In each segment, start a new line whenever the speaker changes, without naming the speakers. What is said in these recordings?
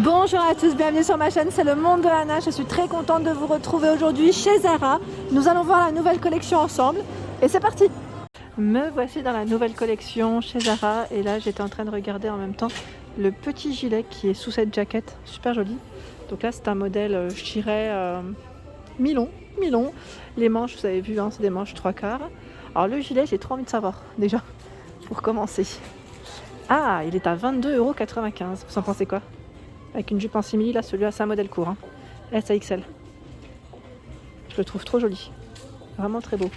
Bonjour à tous, bienvenue sur ma chaîne, c'est le monde de Anna. Je suis très contente de vous retrouver aujourd'hui chez Zara. Nous allons voir la nouvelle collection ensemble et c'est parti. Me voici dans la nouvelle collection chez Zara et là j'étais en train de regarder en même temps le petit gilet qui est sous cette jaquette, super joli. Donc là c'est un modèle, je dirais, mi-long. Les manches, vous avez vu, hein, c'est des manches 3/4. Alors le gilet, j'ai trop envie de savoir déjà, pour commencer. Ah, il est à 22,95 €, vous en pensez quoi? Avec une jupe en simili, là celui-là c'est un modèle court, hein. S à XL. Je le trouve trop joli, vraiment très beau.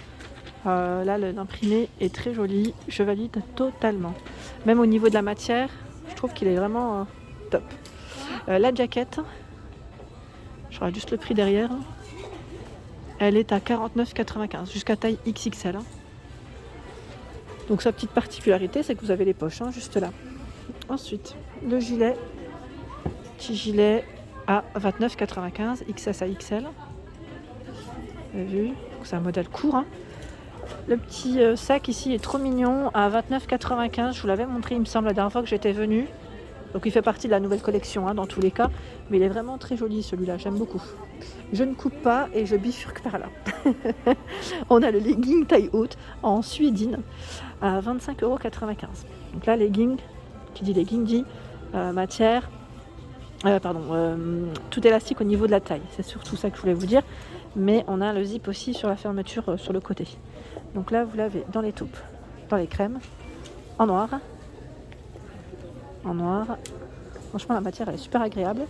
Là l'imprimé est très joli, je valide totalement. Même au niveau de la matière, je trouve qu'il est vraiment top. La jaquette, je regarde juste le prix derrière. Elle est à 49,95 € jusqu'à taille XXL. Donc sa petite particularité, c'est que vous avez les poches, hein, juste là. Ensuite, le gilet. Petit gilet à 29,95 € XS à XL. Vous avez vu, c'est un modèle court, hein. Le petit sac ici est trop mignon à 29,95 €. Je vous l'avais montré, il me semble, la dernière fois que j'étais venue. Donc il fait partie de la nouvelle collection, hein, dans tous les cas. Mais il est vraiment très joli celui-là, j'aime beaucoup. Je ne coupe pas et je bifurque par là. On a le legging taille haute en suédine à 25,95 €. Donc là, legging, qui dit legging dit matière. Tout élastique au niveau de la taille, c'est surtout ça que je voulais vous dire, mais on a le zip aussi sur la fermeture sur le côté. Donc là vous l'avez dans les taupes, dans les crèmes, en noir, franchement la matière elle est super agréable.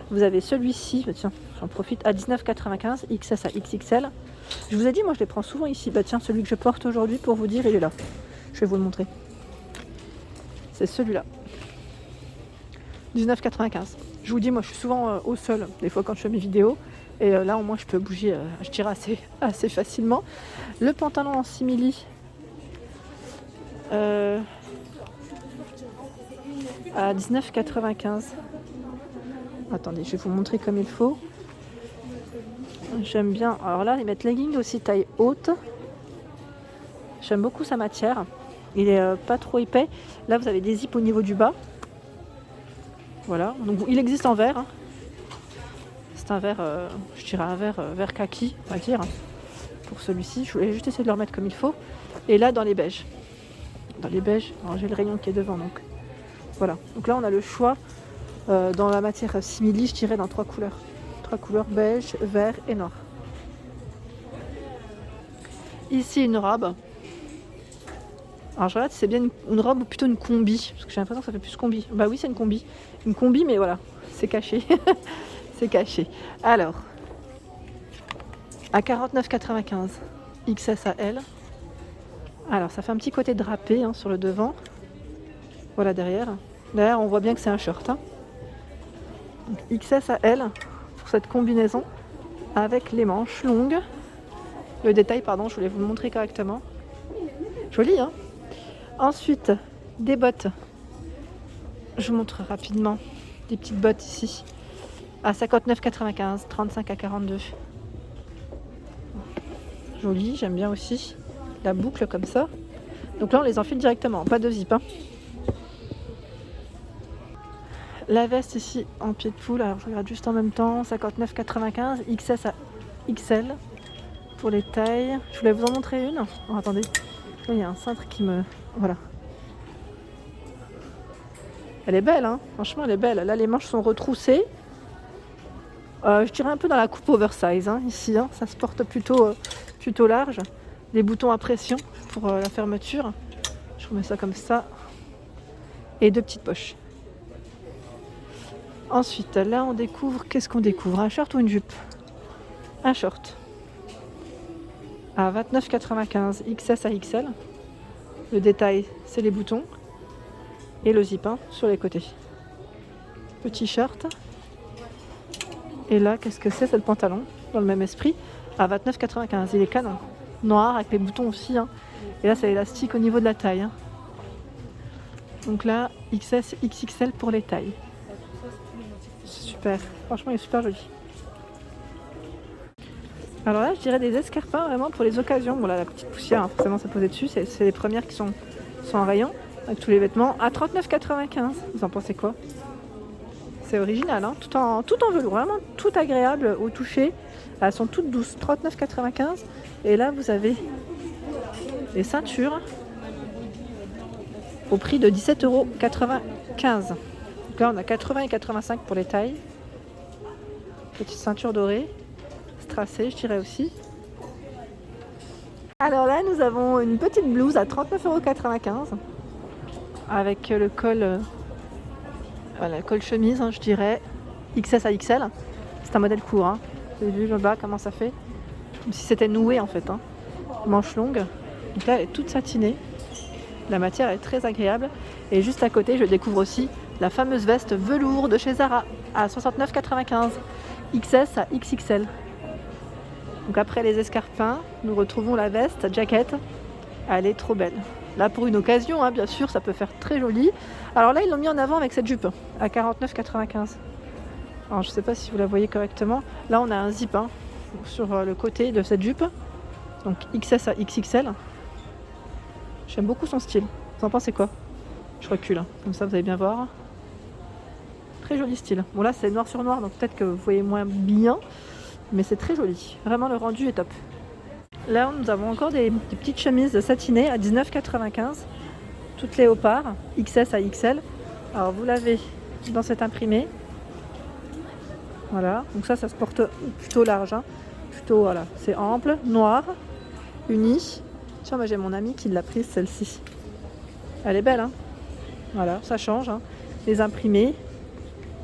Vous avez celui-ci, bah tiens j'en profite, à 19,95 € XS à XXL. Je vous ai dit, moi je les prends souvent ici, bah tiens celui que je porte aujourd'hui pour vous dire il est là, je vais vous le montrer, c'est celui-là, 19,95 €. Je vous dis, moi je suis souvent au sol, des fois quand je fais mes vidéos. Et là au moins je peux bouger, je dirais assez facilement. Le pantalon en simili à 19,95 €. Attendez, je vais vous montrer comme il faut. J'aime bien. Alors là, ils mettent legging aussi taille haute. J'aime beaucoup sa matière. Il est pas trop épais. Là vous avez des zips au niveau du bas. Voilà, donc il existe en vert, hein. C'est un vert, je dirais un vert kaki, on va dire, pour celui-ci. Je voulais juste essayer de le remettre comme il faut. Et là, dans les beiges. Alors j'ai le rayon qui est devant, donc voilà. Donc là, on a le choix dans la matière simili, je dirais, dans 3 couleurs. 3 couleurs, beige, vert et noir. Ici, une robe. Alors je regarde si c'est bien une robe ou plutôt une combi, parce que j'ai l'impression que ça fait plus combi. Bah oui, c'est une combi. Une combi, mais voilà, c'est caché. C'est caché. Alors, à 49,95 € XS à L. Alors, ça fait un petit côté drapé, hein, sur le devant. Voilà, derrière. Derrière, on voit bien que c'est un short, hein. Donc, XS à L pour cette combinaison avec les manches longues. Le détail, pardon, je voulais vous le montrer correctement. Joli, hein. Ensuite, des bottes. Je vous montre rapidement des petites bottes ici. À 59,95 €, 35 à 42. Joli, j'aime bien aussi la boucle comme ça. Donc là on les enfile directement, pas de zip, hein. La veste ici en pied de poule, alors je regarde juste en même temps, 59,95 € XS à XL pour les tailles. Je voulais vous en montrer une. Oh, attendez, là, il y a un cintre qui me... Voilà. Elle est belle, hein. Franchement elle est belle. Là les manches sont retroussées. Je dirais un peu dans la coupe oversize, hein, ici, hein. Ça se porte plutôt large. Les boutons à pression pour la fermeture. Je remets ça comme ça. Et 2 petites poches. Ensuite, là on découvre, qu'est-ce qu'on découvre? Un short ou une jupe? Un short. À 29,95 € XS à XL. Le détail, c'est les boutons. Et le zip, hein, sur les côtés. Petit short. Et là, qu'est-ce que c'est? C'est le pantalon, dans le même esprit, à 29,95 €. Il est canon. Noir, avec les boutons aussi, hein. Et là, c'est élastique au niveau de la taille, hein. Donc là, XS, XXL pour les tailles. Super. Franchement, il est super joli. Alors là, je dirais des escarpins, vraiment, pour les occasions. Bon là, la petite poussière, hein, forcément, ça posait dessus. C'est les premières qui sont en rayon, avec tous les vêtements. À 39,95 €. Vous en pensez quoi? C'est original, hein, tout en velours, vraiment tout agréable au toucher. Elles sont toutes douces, 39,95 €. Et là, vous avez les ceintures au prix de 17,95 €. Donc là, on a 80 et 85 pour les tailles. Petite ceinture dorée, strassée, je dirais aussi. Alors là, nous avons une petite blouse à 39,95 € avec le col, voilà, le col chemise, hein, je dirais XS à XL. C'est un modèle court, hein. Vous avez vu le bas comment ça fait? Comme si c'était noué en fait, hein. Manche longue. Donc là, elle est toute satinée. La matière est très agréable. Et juste à côté, je découvre aussi la fameuse veste velours de chez Zara à 69,95 €, XS à XXL. Donc après les escarpins, nous retrouvons la veste, jacket. Elle est trop belle. Là pour une occasion, hein, bien sûr, ça peut faire très joli. Alors là, ils l'ont mis en avant avec cette jupe à 49,95 €. Alors je ne sais pas si vous la voyez correctement. Là, on a un zip, hein, sur le côté de cette jupe. Donc XS à XXL. J'aime beaucoup son style. Vous en pensez quoi? Je recule, hein, comme ça vous allez bien voir. Très joli style. Bon là c'est noir sur noir, donc peut-être que vous voyez moins bien, mais c'est très joli. Vraiment le rendu est top. Là nous avons encore des petites chemises satinées à 19,95 €, toutes léopard, XS à XL. Alors vous l'avez dans cet imprimé. Voilà, donc ça se porte plutôt large, hein. Plutôt voilà, c'est ample, noir, uni. Tiens, moi j'ai mon amie qui l'a prise celle-ci. Elle est belle, hein. Voilà, ça change, hein. Les imprimés,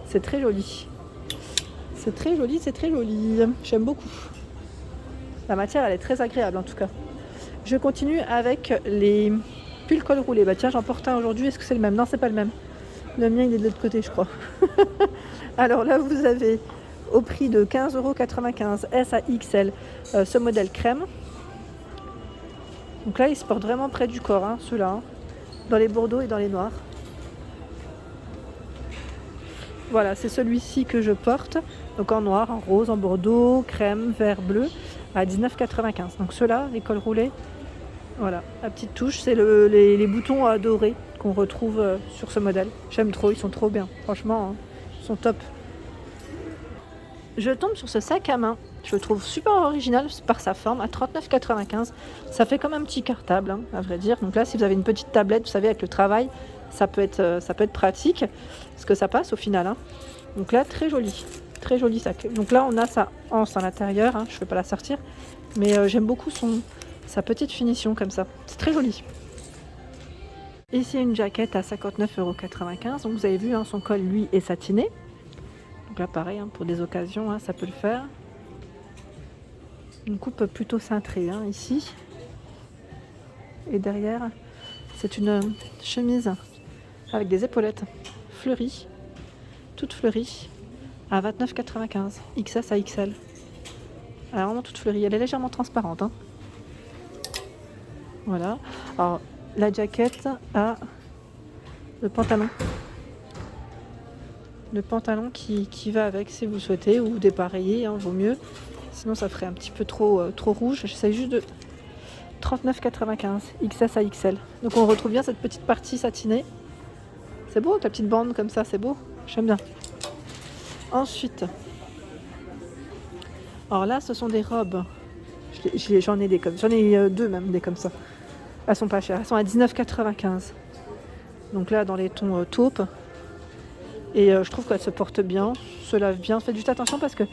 c'est très joli. C'est très joli, c'est très joli. J'aime beaucoup. La matière, elle est très agréable en tout cas. Je continue avec les pulls col roulé. Bah tiens, j'en porte un aujourd'hui. Est-ce que c'est le même? Non, c'est pas le même. Le mien, il est de l'autre côté, je crois. Alors là, vous avez au prix de 15,95 € S à XL ce modèle crème. Donc là, il se porte vraiment près du corps, hein, ceux-là, hein, dans les bordeaux et dans les noirs. Voilà, c'est celui-ci que je porte. Donc en noir, en rose, en bordeaux, crème, vert, bleu, à 19,95 €. Donc ceux-là, les cols roulés, voilà, la petite touche, c'est les boutons dorés qu'on retrouve sur ce modèle. J'aime trop, ils sont trop bien. Franchement, hein, ils sont top. Je tombe sur ce sac à main. Je le trouve super original par sa forme, à 39,95 €. Ça fait comme un petit cartable, hein, à vrai dire. Donc là, si vous avez une petite tablette, vous savez, avec le travail, ça peut être pratique, parce que ça passe au final, hein. Donc là, très joli sac. Donc là, on a sa anse à l'intérieur, hein. Je ne vais pas la sortir, mais j'aime beaucoup sa petite finition comme ça. C'est très joli. Ici, une jaquette à 59,95 €. Donc vous avez vu, hein, son col, lui, est satiné. Donc là, pareil, hein, pour des occasions, hein, ça peut le faire. Une coupe plutôt cintrée, hein, ici. Et derrière, c'est une chemise avec des épaulettes fleuries, toute fleurie, à 29,95 €, XS à XL. Elle est vraiment toute fleurie, elle est légèrement transparente, hein. Voilà. Alors, la jaquette a le pantalon. Le pantalon qui va avec si vous souhaitez, ou dépareiller, hein, vaut mieux. Sinon ça ferait un petit peu trop rouge. J'essaie juste de 39,95 €, XS à XL. Donc on retrouve bien cette petite partie satinée. C'est beau avec la petite bande comme ça, c'est beau. J'aime bien. Ensuite, alors là ce sont des robes. J'en ai deux même, des comme ça. Elles sont pas chères, elles sont à 19,95 €. Donc là dans les tons taupe. Et je trouve qu'elle se porte bien, se lave bien. Faites juste attention parce que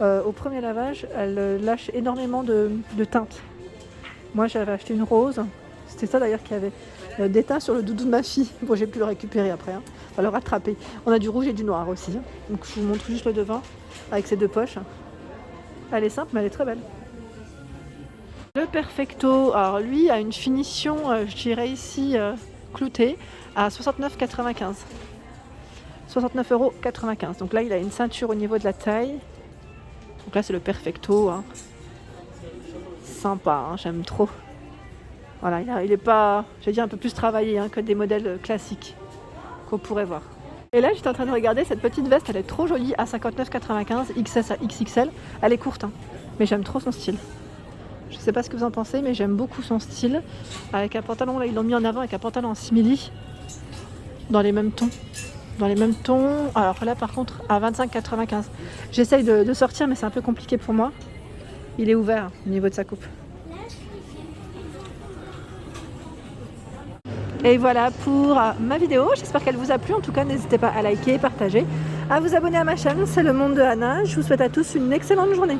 au premier lavage, elle lâche énormément de teintes. Moi, j'avais acheté une rose. C'était ça d'ailleurs qui avait des teintes sur le doudou de ma fille. Bon, j'ai pu le récupérer après, hein. Enfin, le rattraper. On a du rouge et du noir aussi, hein. Donc je vous montre juste le devant avec ses deux poches. Elle est simple, mais elle est très belle. Le Perfecto, alors lui a une finition, je dirais ici, cloutée, à 69,95 €. 69,95 €. Donc là, il a une ceinture au niveau de la taille. Donc là, c'est le Perfecto, hein. Sympa, hein, j'aime trop. Voilà, il est pas, je vais dire, un peu plus travaillé, hein, que des modèles classiques qu'on pourrait voir. Et là, j'étais en train de regarder cette petite veste, elle est trop jolie, à 59,95 €, XS à XXL. Elle est courte, hein, mais j'aime trop son style. Je sais pas ce que vous en pensez, mais j'aime beaucoup son style. Avec un pantalon, là, ils l'ont mis en avant avec un pantalon en simili, dans les mêmes tons. dans les mêmes tons. Alors là par contre à 25,95. J'essaye de sortir mais c'est un peu compliqué pour moi. Il est ouvert au niveau de sa coupe. Et voilà pour ma vidéo, j'espère qu'elle vous a plu. En tout cas, n'hésitez pas à liker, partager, à vous abonner à ma chaîne, c'est le monde de Anna. Je vous souhaite à tous une excellente journée.